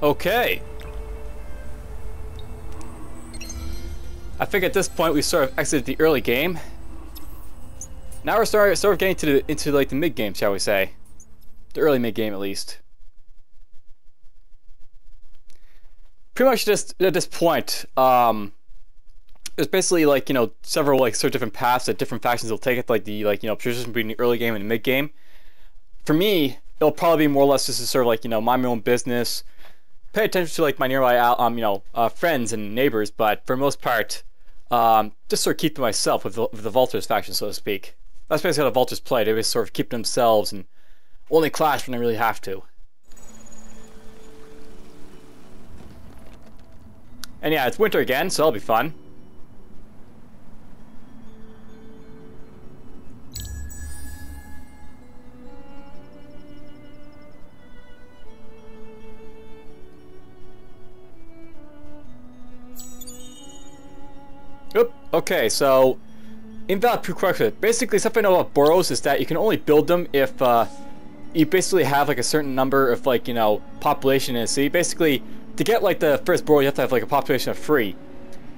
Okay. I think at this point we sort of exited the early game. Now we're sort of getting into like the mid game, shall we say? The early mid game, at least. Pretty much just at this point, there's basically like several like sort of different paths that different factions will take it, like the transition between the early game and the mid game. For me, it'll probably be more or less just to sort of like mind my own business, pay attention to like my nearby friends and neighbors, but for the most part, just sort of keep to myself with the Vultures faction, so to speak. That's basically how the Vultures play. They just sort of keep to themselves and only clash when they really have to. And yeah, it's winter again, so that'll be fun. Oop, okay, so invalid prerequisite. Basically, something I know about boroughs is that you can only build them if you basically have like a certain number of like population in a city. Basically, to get like the first borough, you have to have like a population of 3,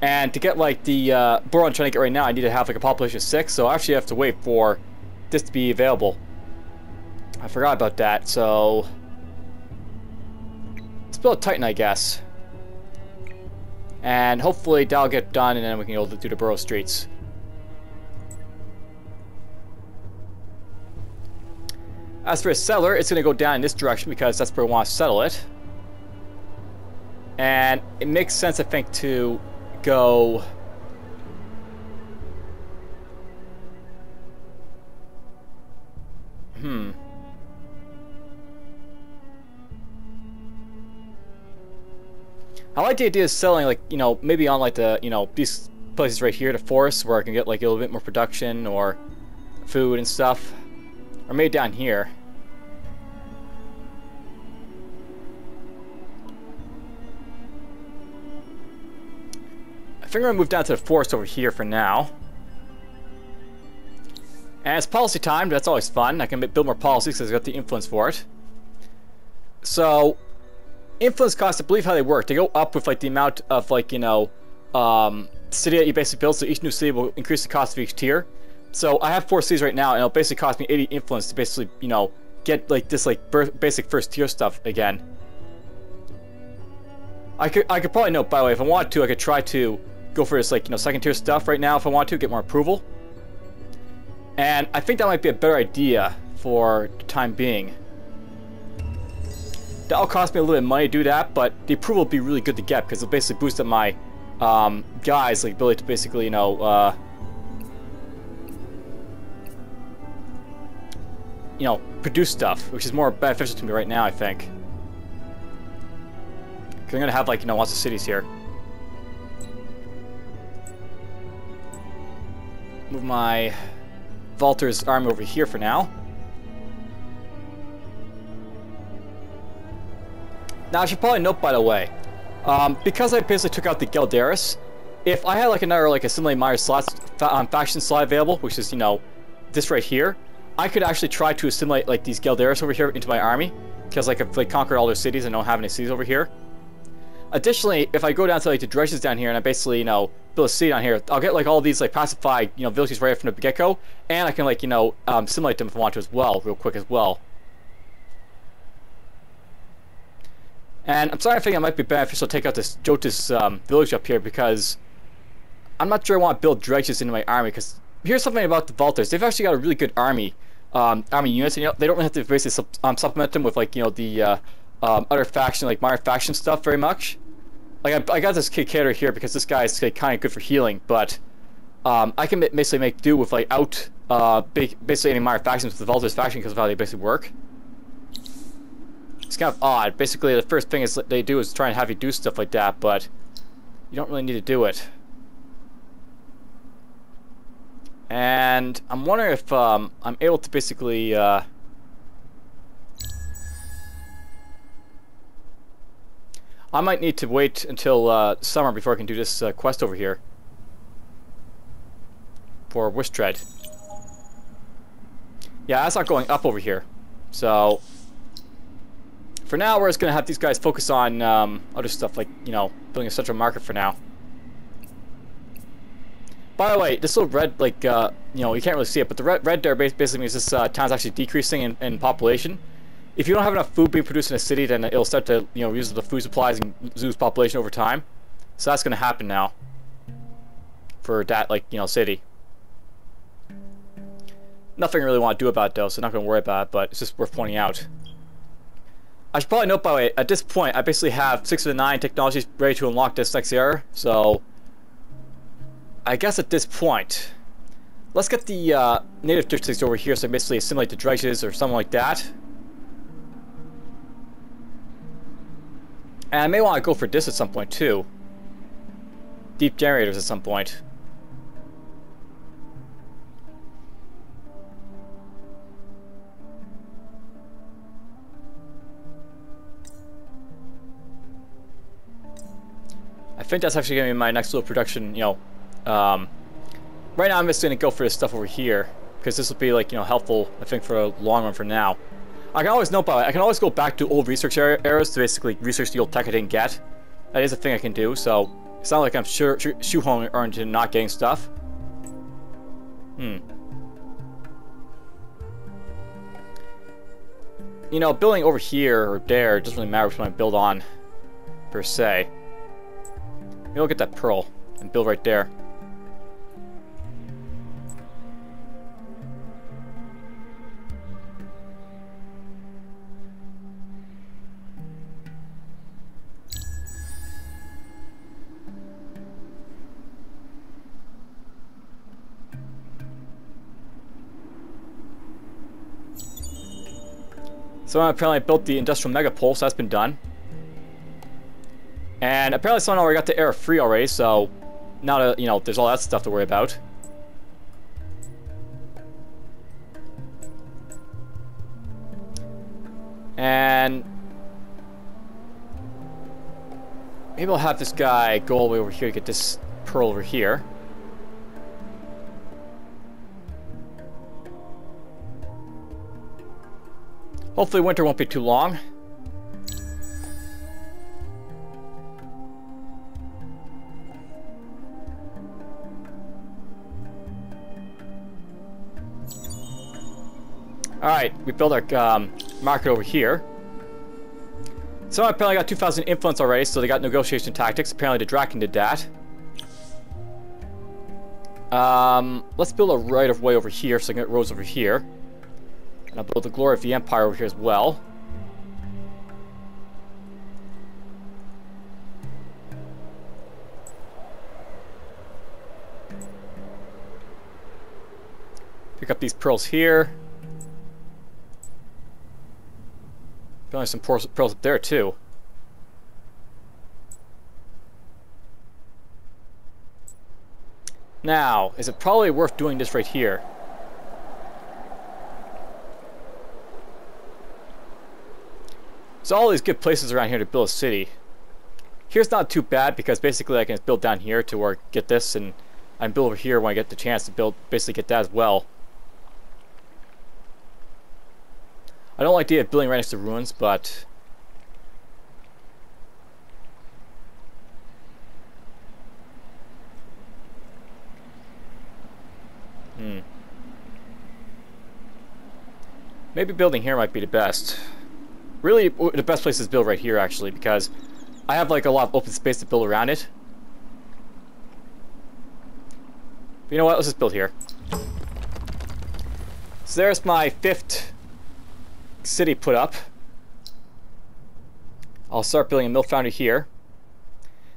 and to get like the borough I'm trying to get right now, I need to have like a population of 6. So I actually have to wait for this to be available. I forgot about that. So let's build a Titan, I guess. And hopefully that'll get done, and then we can go do the borough streets. As for a settler, it's going to go down in this direction because that's where we want to settle it. And it makes sense, I think, to go... I like the idea of selling, like, maybe on, like, the, these places right here, the forests, where I can get, like, a little bit more production or food and stuff. Or maybe down here. I think I'm going to move down to the forest over here for now. And it's policy time, that's always fun. I can build more policies because I've got the influence for it. So... influence costs, I believe how they work. They go up with like the amount of like city that you basically build. So each new city will increase the cost of each tier. So I have 4 cities right now, and it'll basically cost me 80 influence to basically get like this like basic first tier stuff again. I could probably note, by the way, if I wanted to, I could try to go for this like second tier stuff right now if I want to get more approval. And I think that might be a better idea for the time being. That'll cost me a little bit of money to do that, but the approval will be really good to get because it'll basically boost up my guys' like ability to basically produce stuff, which is more beneficial to me right now, I think. Because I'm gonna have like lots of cities here. Move my Vultures army over here for now. Now, I should probably note, by the way, because I basically took out the Gelderis, if I had like another like assimilate minor slots faction slot available, which is this right here, I could actually try to assimilate like these Gelderis over here into my army, because like I've like conquered all their cities and don't have any cities over here. Additionally, if I go down to like the dredges down here and I basically build a city down here, I'll get like all these like pacified villages right from the get-go, and I can like assimilate them if I want to as well, real quick as well. And I'm starting to think it might be beneficial to take out this Jotus village up here because I'm not sure I want to build dredges into my army. Because here's something about the Vultures: they've actually got a really good army units, and they don't really have to basically supplement them with like the other faction, like minor faction stuff very much. Like I got this kid cater here because this guy is like, kind of good for healing, but I can basically make do with like basically any minor factions with the Vultures faction because of how they basically work. It's kind of odd. Basically, the first thing is they do is try and have you do stuff like that, but you don't really need to do it. And I'm wondering if I'm able to basically I might need to wait until summer before I can do this quest over here for Wistred. Yeah, that's not going up over here, so For now, we're just gonna have these guys focus on other stuff, like, you know, building a central market for now. By the way, this little red, like, you know, you can't really see it, but the red there basically means this town's actually decreasing in population. If you don't have enough food being produced in a city, then it'll start to, you know, use the food supplies and lose population over time. So that's gonna happen now. For that, like, you know, city. Nothing I really want to do about it, though, so I'm not gonna worry about it, but it's just worth pointing out. I should probably note, by the way, at this point, I basically have 6 of the 9 technologies ready to unlock this next era, so I guess at this point, let's get the native districts over here, so basically assimilate the dredges or something like that. And I may want to go for this at some point, too. Deep generators at some point. I think that's actually going to be my next little production, you know. Right now I'm just going to go for this stuff over here, because this will be, like, you know, helpful, I think, for a long run for now. I can always note, by the way, I can always go back to old research eras to basically research the old tech I didn't get. That is a thing I can do, so it's not like I'm shoehorning into not getting stuff. You know, building over here or there doesn't really matter which one I build on, per se. Maybe I'll get that pearl and build right there. So apparently I built the industrial megapole, so that's been done. And apparently someone already got the air free already, so now that, you know, there's all that stuff to worry about. And maybe I'll have this guy go all the way over here to get this pearl over here. Hopefully winter won't be too long. Alright, we built our market over here. Someone apparently got 2,000 influence already, so they got negotiation tactics. Apparently the Draken did that. Let's build a right of way over here so I can get roads over here. And I'll build the Glory of the Empire over here as well. Pick up these pearls here. Probably some pearls up there too. Now, is it probably worth doing this right here? There's all these good places around here to build a city. Here's not too bad because basically I can build down here to or get this, and I can build over here when I get the chance to build, basically get that as well. I don't like the idea of building right next to ruins, but maybe building here might be the best. Really, the best place is build right here, actually, because I have like a lot of open space to build around it. But you know what? Let's just build here. So there's my 5th city put up. I'll start building a mill foundry here.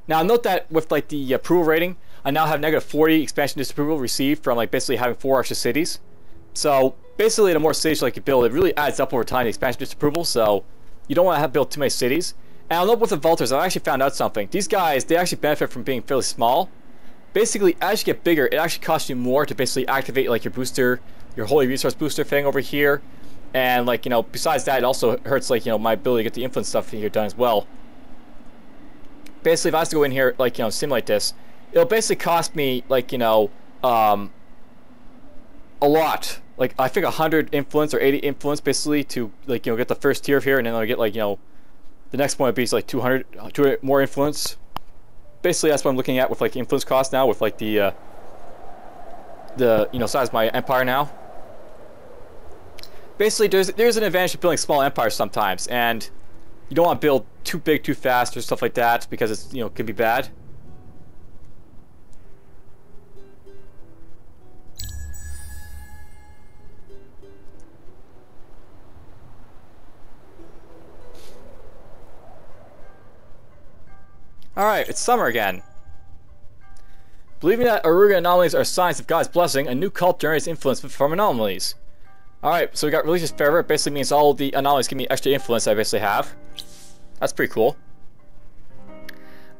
Now note that with like the approval rating, I now have -40 expansion disapproval received from like basically having 4 extra cities. So basically, the more cities like you build, it really adds up over time, the expansion disapproval. So you don't want to have built too many cities. And I'll note with the Vultures, I actually found out something. These guys, they actually benefit from being fairly small. Basically, as you get bigger, it actually costs you more to basically activate like your booster, your holy resource booster thing over here. And like, you know, besides that, it also hurts like, you know, my ability to get the influence stuff here done as well. Basically, if I was to go in here, like, you know, simulate this, it'll basically cost me like, you know, a lot. Like, I think 100 influence or 80 influence basically to like, you know, get the first tier of here, and then I'll get like, you know, The next one would be like 200 more influence. Basically, that's what I'm looking at with like influence cost now, with like the size of my empire now. Basically, there's an advantage to building small empires sometimes, and you don't want to build too big too fast or stuff like that because it's can be bad. Alright, it's summer again. Believing that Aruga anomalies are signs of God's blessing, a new cult generates influence from anomalies. Alright, so we got religious fervor. It basically means all the anomalies give me extra influence I basically have. That's pretty cool.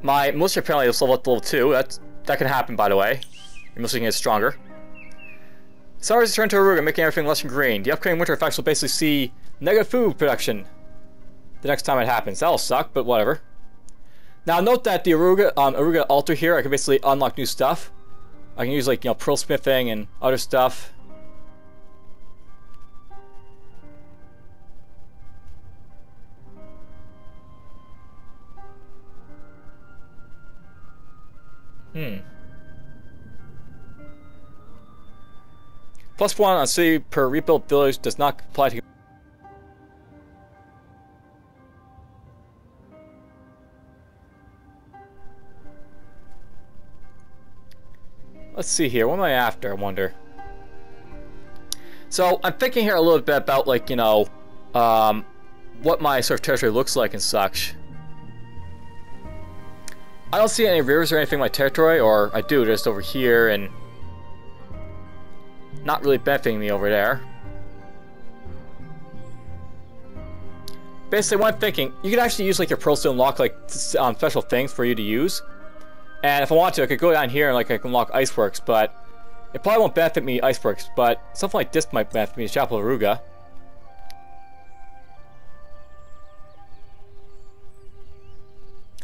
My militia apparently is level up to level 2. That can happen, by the way. Your militia can get stronger. Summer has returned to Aruga, making everything lush and green. The upcoming winter effects will basically see negative food production the next time it happens. That'll suck, but whatever. Now note that the Aruga altar here, I can basically unlock new stuff. I can use like pearl smithing and other stuff. +1 on city per rebuilt village does not apply to. Let's see here. What am I after, I wonder? So, I'm thinking here a little bit about, like, what my sort of territory looks like and such. I don't see any rivers or anything in my territory, or I do, just over here, and not really benefiting me over there. Basically, what I'm thinking, you could actually use, like, your pearls to unlock, like, special things for you to use. And if I want to, I could go down here and like I can unlock Iceworks, but it probably won't benefit me Iceworks, but something like this might benefit me, Chapel of Aruga.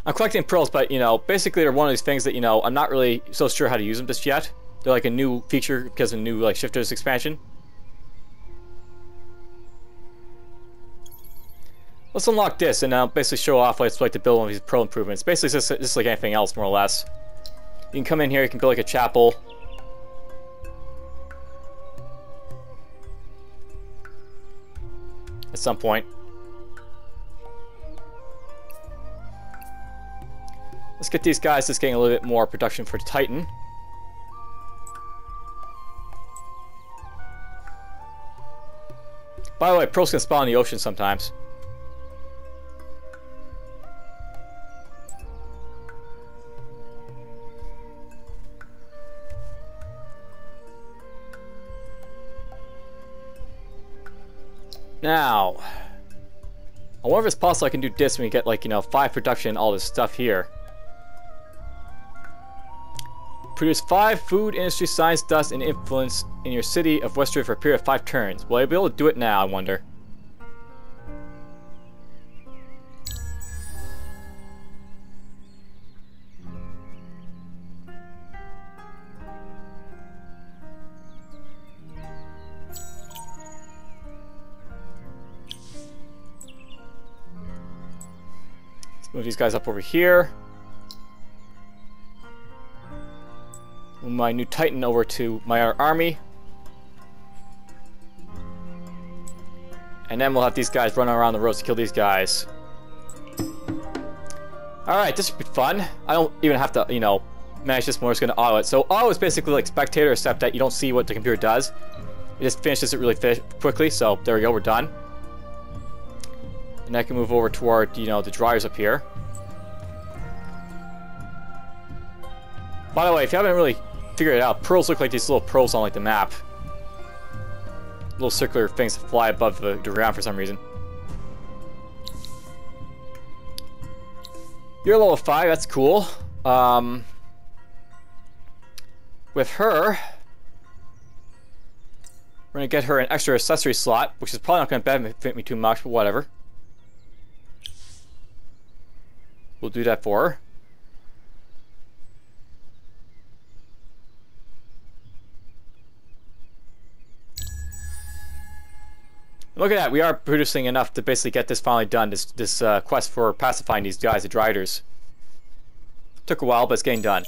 I'm collecting pearls, but basically they're one of these things that I'm not really so sure how to use them just yet. They're like a new feature because of the new like shifters expansion. Let's unlock this and basically show off what it's like to build one of these pearl improvements. Basically, it's just like anything else, more or less. You can come in here, you can build like a chapel. At some point. Let's get these guys just getting a little bit more production for Titan. By the way, pearls can spawn in the ocean sometimes. Now, I wonder if it's possible I can do this when we get, like, 5 production and all this stuff here. Produce 5 food, industry, science, dust, and influence in your city of Westrid for a period of 5 turns. Will I be able to do it now, I wonder? Move these guys up over here. Move my new Titan over to my army. And then we'll have these guys running around the roads to kill these guys. Alright, this should be fun. I don't even have to, manage this more. It's going to auto it. So auto is basically like spectator, except that you don't see what the computer does. It just finishes it really quickly. So there we go, we're done. And I can move over toward, the dryers up here. By the way, if you haven't really figured it out, pearls look like these little pearls on, like, the map. Little circular things that fly above the ground for some reason. You're level 5, that's cool. With her, we're going to get her an extra accessory slot, which is probably not going to benefit me too much, but whatever. We'll do that for her. Look at that, we are producing enough to basically get this finally done, this quest for pacifying these guys, the Driders. Took a while, but it's getting done.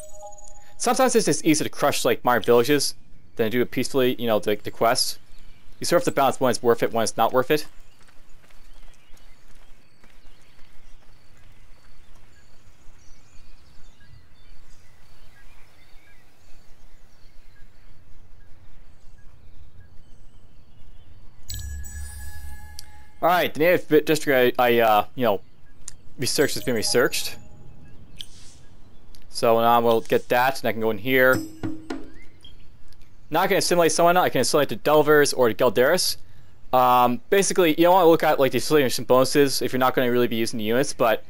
Sometimes it's just easier to crush like minor villages than to do it peacefully, you know, the quests. You sort of have to balance when it's worth it, when it's not worth it. Alright, the native district I you know, researched has been researched. So now we'll get that, and I can go in here. Now I can assimilate someone. I can assimilate the Delvers or the Galderis. Basically, you don't want to look at like the assimilation bonuses if you're not going to really be using the units, but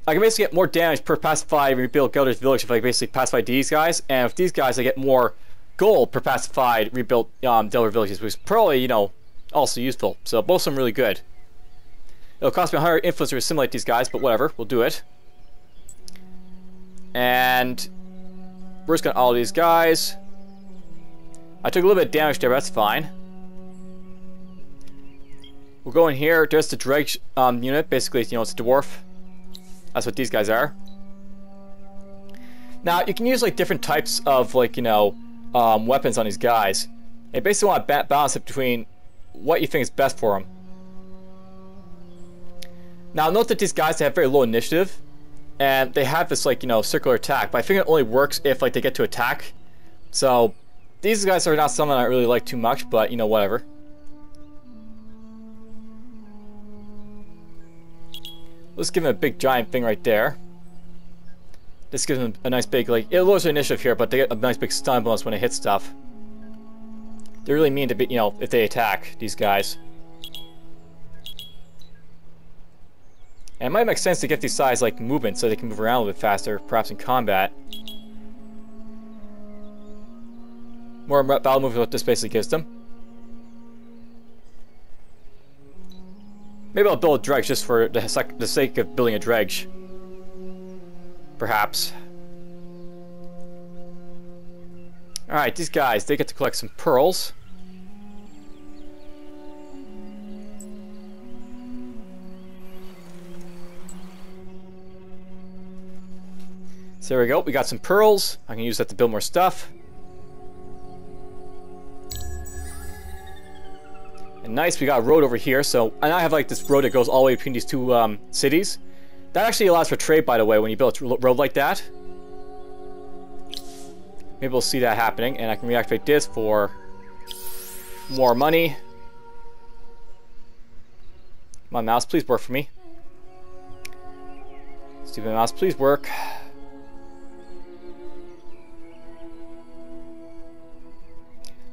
I can basically get more damage per pacify rebuild Gelder's village if I basically pacify these guys, and with these guys I get more gold per pacified rebuilt Delver villages, which is probably, you know, also useful. So both of them really good. It'll cost me 100 influence to assimilate these guys, but whatever, we'll do it. And we're just gonna all these guys. I took a little bit of damage there, but that's fine. We'll go in here. There's the Dreg unit. Basically, you know, it's a dwarf. That's what these guys are. Now, you can use like different types of like, you know, weapons on these guys. You basically want to balance it between what you think is best for them. Now, note that these guys, they have very low initiative, and they have this like, you know, circular attack, but I think it only works if like they get to attack. So these guys are not something I really like too much, but you know, whatever. Let's give him a big giant thing right there. This gives them a nice big, like, it lowers their initiative here, but they get a nice big stun bonus when they hit stuff. They're really mean to be, you know, if they attack these guys. And it might make sense to get these guys like movement so they can move around a little bit faster, perhaps in combat. More battle movement is what this basically gives them. Maybe I'll build a dredge just for the sake of building a dredge. Perhaps. Alright, these guys, they get to collect some pearls. So there we go, we got some pearls. I can use that to build more stuff. And nice, we got a road over here, so and I have like this road that goes all the way between these two cities. That actually allows for trade, by the way, when you build a road like that. Maybe we'll see that happening, and I can reactivate this for more money. Come on, mouse, please work for me. Stupid mouse, please work.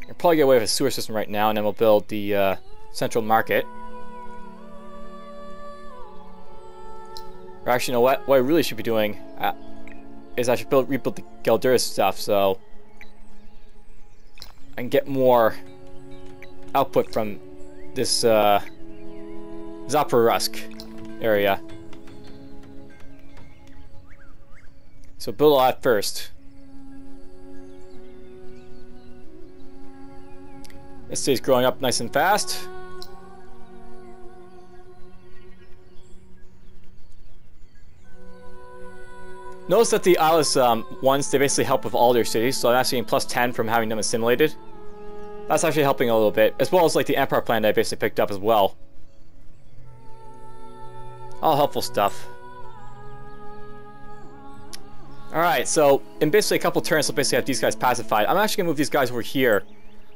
I'll probably get away with a sewer system right now, and then we'll build the central market. Or actually, you know what? What I really should be doing is I should rebuild the Galderis stuff, so I can get more output from this Zaporozhsk area. So build all that first. This city's growing up nice and fast. Notice that the Alice ones, they basically help with all their cities, so I'm actually getting plus 10 from having them assimilated. That's actually helping a little bit, as well as like the Empire plan that I basically picked up as well. All helpful stuff. Alright, so in basically a couple turns, we'll basically have these guys pacified. I'm actually going to move these guys over here.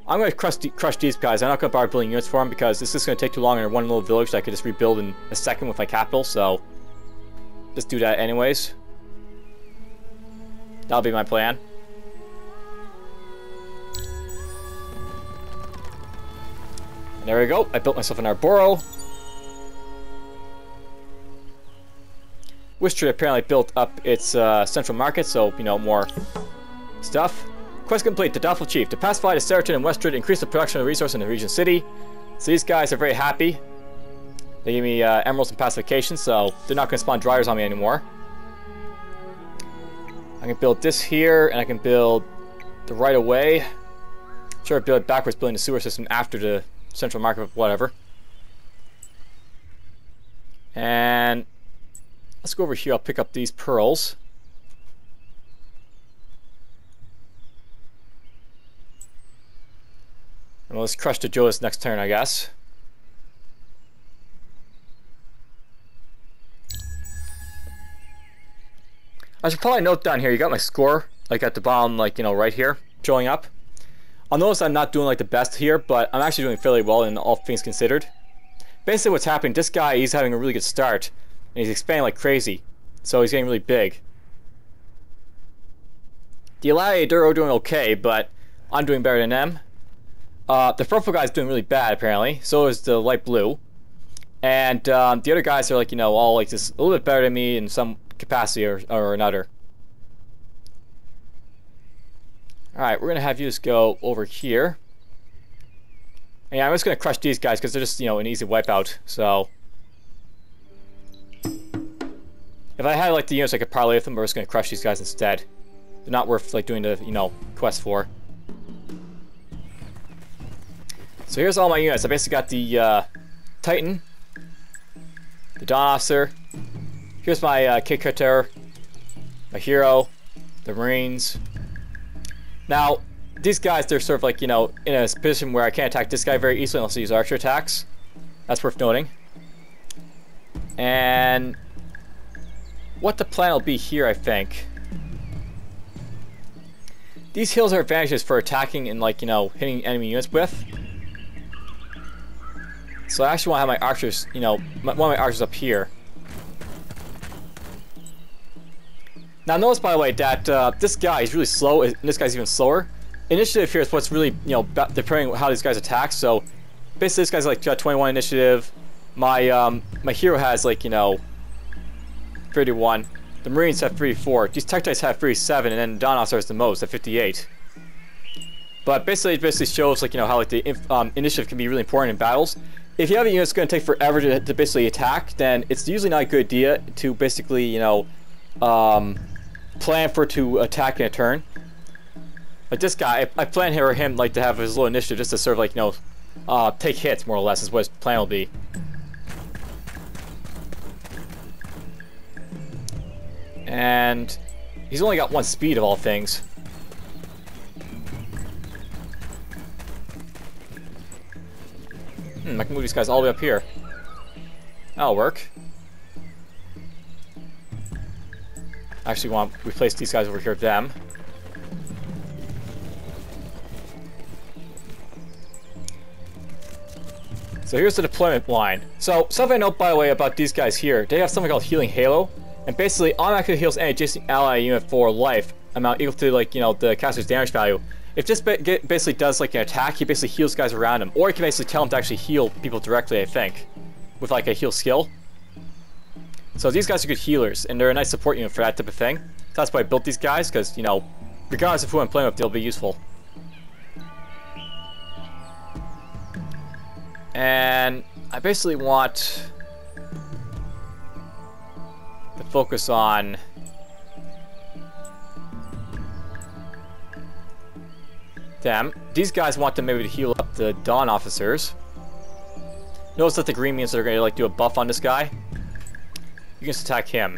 I'm going to crush these guys. I'm not going to bother building units for them because this is going to take too long in one little village that I could just rebuild in a second with my capital, so just do that anyways. That'll be my plan. And there we go. I built myself an Arboro. Worcester apparently built up its central market, so, you know, more stuff. Quest complete. The Doubtful Chief. To pacify the Seriton and Westrid, increase the production of resource in the region city. So these guys are very happy. They gave me emeralds and pacification, so they're not going to spawn dryers on me anymore. I can build this here, and I can build the right of way. Sure, build it backwards, building the sewer system after the central market, whatever. And let's go over here. I'll pick up these pearls. And let's crush the Joe this next turn, I guess. I should probably note down here, you got my score, like at the bottom, like, you know, right here, showing up. I'll notice I'm not doing like the best here, but I'm actually doing fairly well in all things considered. Basically what's happening, this guy, he's having a really good start, and he's expanding like crazy, so he's getting really big. The Allayi, they're all doing okay, but I'm doing better than them. The purple guy's doing really bad, apparently, so is the light blue. And the other guys are like, you know, all like just a little bit better than me in some capacity or another. Alright, we're going to have you just go over here. And yeah, I'm just going to crush these guys because they're just, you know, an easy wipeout, so... If I had, like, the units I could parlay with them, we're just going to crush these guys instead. They're not worth, like, doing the, you know, quest for. So here's all my units. I basically got the Titan, the Dawn Officer. Here's my K-Cutter, my Hero, the Marines. Now, these guys, they're sort of like, you know, in a position where I can't attack this guy very easily unless I use archer attacks. That's worth noting. And what the plan will be here, I think. These hills are advantages for attacking and, like, you know, hitting enemy units with. So I actually want to have my archers, you know, one of my archers up here. Now notice, by the way, that this guy is really slow, and this guy's even slower. Initiative here is what's really, you know, depending on how these guys attack. So basically this guy's like got 21 initiative. My my hero has, like, you know, 31. The Marines have 34. These Tektites have 37, and then Dawn Officer has the most at 58. But basically, it basically shows, like, you know, how, like, the initiative can be really important in battles. If you have a unit that's going to take forever to basically attack, then it's usually not a good idea to basically, you know, plan for to attack in a turn. Like this guy, I plan for him, like, to have his little initiative just to sort of, like, you know, take hits more or less is what his plan will be. And he's only got 1 speed of all things. I can move these guys all the way up here. That'll work. I actually want to replace these guys over here with them. So here's the deployment line. So something I note, by the way, about these guys here, they have something called Healing Halo, and basically automatically heals any adjacent ally unit for life amount equal to, like, you know, the caster's damage value. If this basically does, like, an attack, he basically heals guys around him, or he can basically tell him to actually heal people directly, I think, with, like, a heal skill. So these guys are good healers, and they're a nice support unit for that type of thing. So that's why I built these guys, because, you know, regardless of who I'm playing with, they'll be useful. And I basically want to focus on them. These guys want to maybe heal up the Dawn Officers. Notice that the green means they're going to, like, do a buff on this guy. You can just attack him.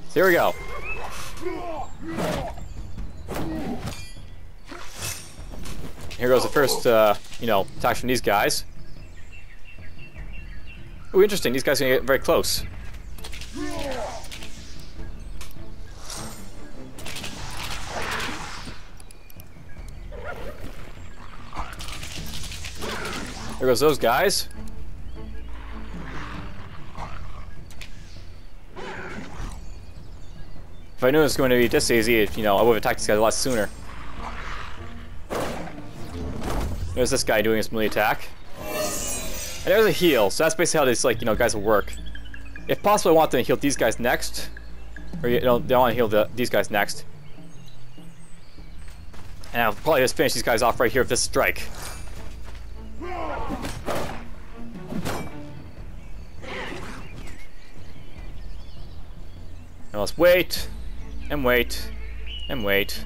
So here we go. Here goes the first, you know, attack from these guys. Oh, interesting. These guys are going to get very close. There goes those guys. If I knew it was going to be this easy, you know, I would have attacked these guys a lot sooner. There's this guy doing his melee attack. And there's a heal, so that's basically how these, like, you know, guys will work. If possible, I want them to heal these guys next. Or, you know, they want to heal these guys next. And I'll probably just finish these guys off right here with this strike. Now let's wait, and wait, and wait.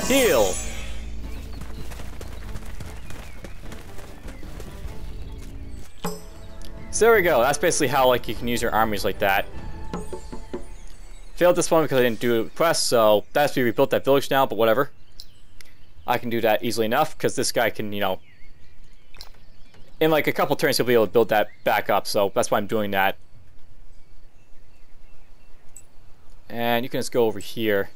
Heal! So there we go. That's basically how like you can use your armies like that. Failed this one because I didn't do a quest, so that has to be rebuilt that village now, but whatever. I can do that easily enough because this guy can, you know, in like a couple turns he'll be able to build that back up, so that's why I'm doing that. And you can just go over here.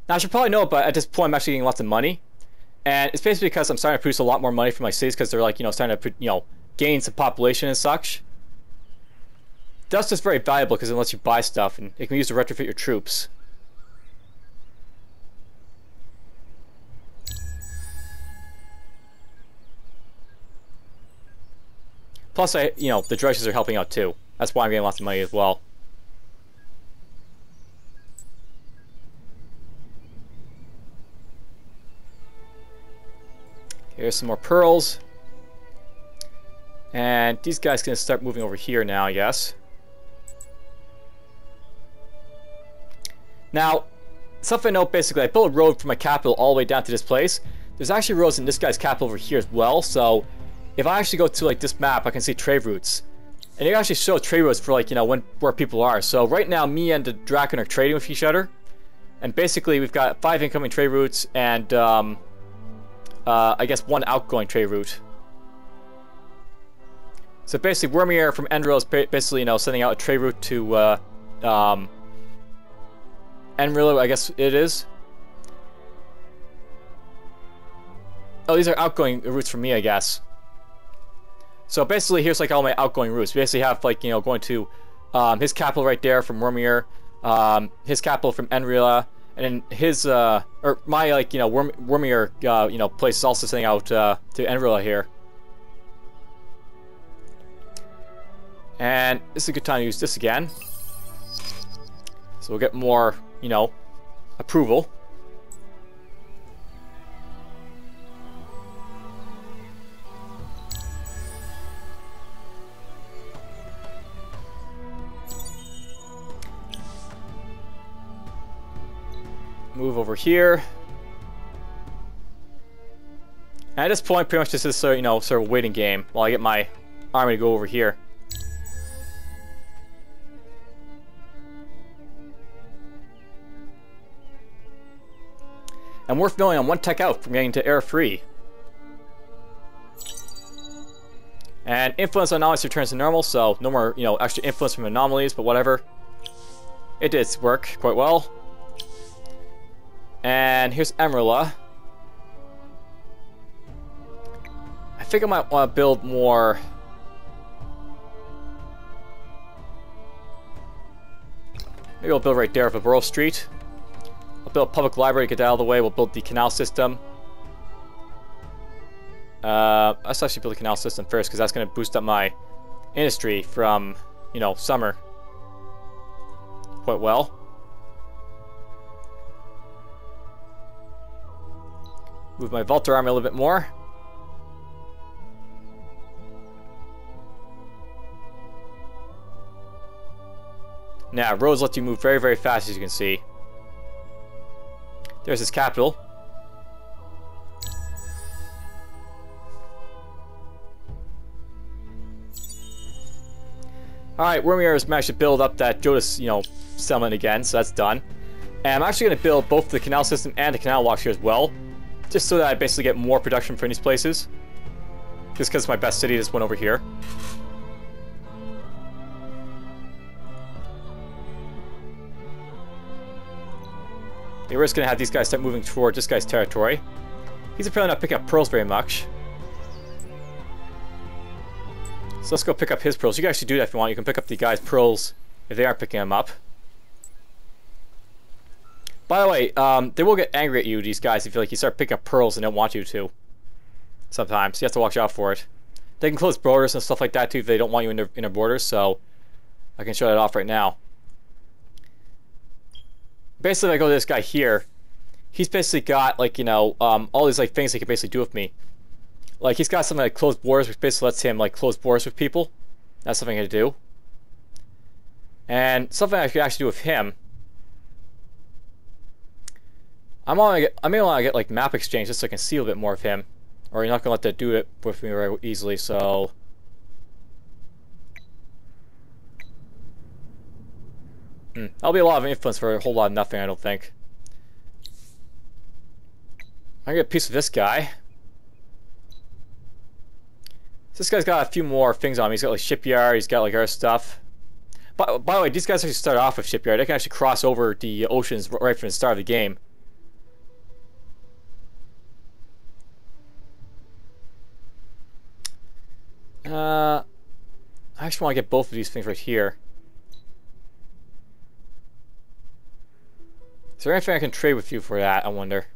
Now I should probably know, but at this point I'm actually getting lots of money. And it's basically because I'm starting to produce a lot more money for my cities because they're like, you know, starting to, you know, gain some population and such. Dust is very valuable because it lets you buy stuff and it can be used to retrofit your troops. Plus, you know, the dredges are helping out too. That's why I'm getting lots of money as well. Here's some more pearls. And these guys can start moving over here now, I guess. Now, something to note, basically, I built a road from my capital all the way down to this place. There's actually roads in this guy's capital over here as well, so if I actually go to like this map, I can see trade routes. And you can actually show trade routes for like, you know, where people are. So right now, me and the Draken are trading with each other. And basically, we've got 5 incoming trade routes and I guess 1 outgoing trade route. So basically, Wormier from Enril is basically, you know, sending out a trade route to Enril, I guess it is. Oh, these are outgoing routes for me, I guess. So basically, here's like all my outgoing routes. We basically have like, you know, going to his capital right there from Wormier, his capital from Enrila, and then his or my like, you know, Wormier you know, place is also sending out to Enrila here. And this is a good time to use this again. So we'll get more, you know, approval. Move over here. And at this point, pretty much this is, you know, sort of a waiting game while I get my army to go over here. And worth knowing, I'm 1 tech out from getting to air free. And influence on anomalies returns to normal, so no more, you know, extra influence from anomalies, but whatever. It did work quite well. And here's Emerla. I think I might want to build more. Maybe I'll build right there for Borough Street. I'll build a public library to get that out of the way. We'll build the canal system. Let's actually build the canal system first because that's going to boost up my industry from, you know, summer quite well. Move my Volta army a little bit more. Now, roads let you move very, very fast, as you can see. There's his capital. Alright, Wormier has managed to build up that Jodas, you know, settlement again, so that's done. And I'm actually going to build both the canal system and the canal locks here as well. Just so that I basically get more production from these places. Just because it's my best city, this one over here. We're just going to have these guys start moving toward this guy's territory. He's apparently not picking up pearls very much. So let's go pick up his pearls. You can actually do that if you want. You can pick up the guy's pearls if they aren't picking them up. By the way, they will get angry at you, these guys, if you start picking up pearls and don't want you to. Sometimes. You have to watch out for it. They can close borders and stuff like that too if they don't want you in their borders, so I can show that off right now. Basically, if I go to this guy here, he's basically got, like, you know, all these, like, things he can basically do with me. Like, he's got something like closed borders, which basically lets him, like, close borders with people. That's something I can do. And something I could actually do with him. I may want to get like map exchange just so I can see a little bit more of him Or you're not gonna let that do it with me very easily, so... That'll be a lot of influence for a whole lot of nothing, I don't think. I get a piece of this guy. This guy's got a few more things on him. He's got like shipyard, he's got like other stuff. By the way, these guys actually start off with shipyard. They can actually cross over the oceans right from the start of the game. I actually want to get both of these things right here. Is there anything I can trade with you for that, I wonder?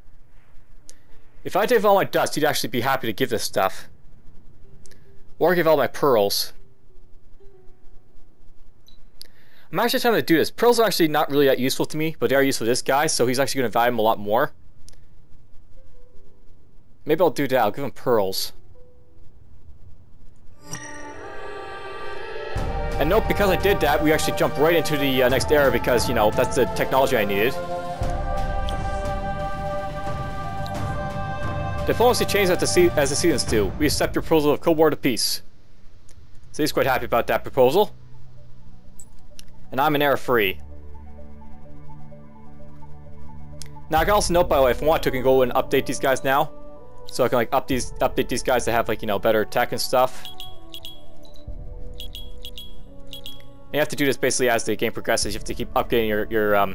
If I give all my dust, you'd actually be happy to give this stuff. Or give all my pearls. I'm actually trying to do this. Pearls are actually not really that useful to me, but they are useful to this guy, so he's actually going to value them a lot more. Maybe I'll do that. I'll give him pearls. And nope, because I did that, we actually jumped right into the next era because, you know, that's the technology I needed. Diplomacy changes as the seasons do. We accept your proposal of Cold War to peace. So he's quite happy about that proposal. And I'm an era free. Now I can also note, by the way, if I want to, I can go and update these guys now. So I can like update these guys to have like, you know, better tech and stuff. And you have to do this basically as the game progresses. You have to keep upgrading your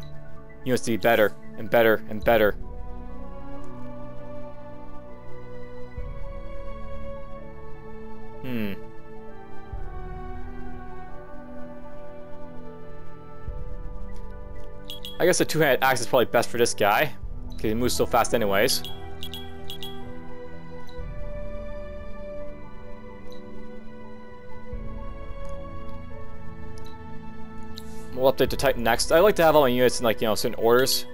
units to be better and better and better. I guess the two-handed axe is probably best for this guy, because he moves so fast anyways. We'll update the Titan next. I like to have all my units in, like, you know, certain orders.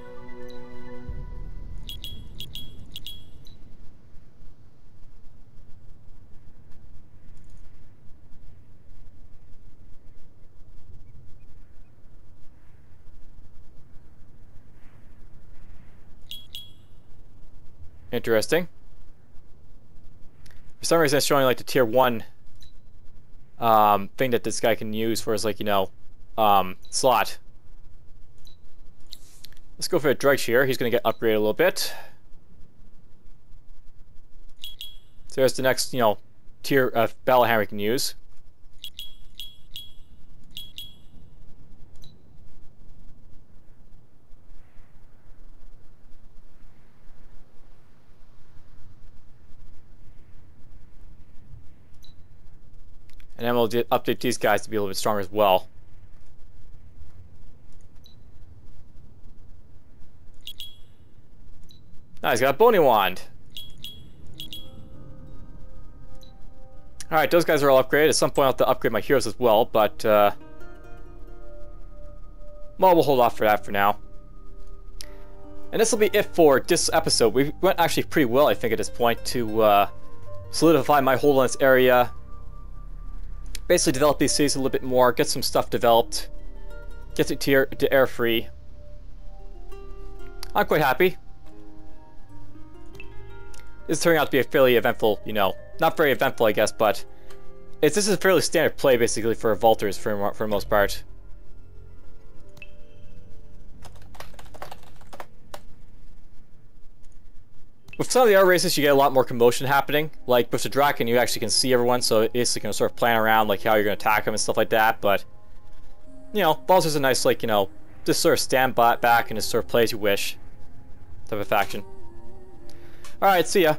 Interesting. For some reason, it's showing like the tier 1 thing that this guy can use for his, like, you know, slot. Let's go for a dredge here. He's going to get upgraded a little bit. So there's the next, you know, tier of battle hammer we can use. And then we'll update these guys to be a little bit stronger as well. Nice, got a bony wand. Alright, those guys are all upgraded. At some point I'll have to upgrade my heroes as well, but well, we'll hold off for that for now. And this will be it for this episode. We went actually pretty well, I think, at this point to solidify my hold on this area. Basically develop these cities a little bit more, get some stuff developed, get it to air free. I'm quite happy. This is turning out to be a fairly eventful, you know, not very eventful I guess, but this is a fairly standard play basically for vaulters for the most part. With some of the other races, you get a lot more commotion happening. Like with the Draken, you actually can see everyone, so it's like, you know, sort of plan around like how you're going to attack them and stuff like that. But you know, Balzer's a nice, like, you know, just sort of stand back and just sort of play as you wish type of faction. All right, see ya.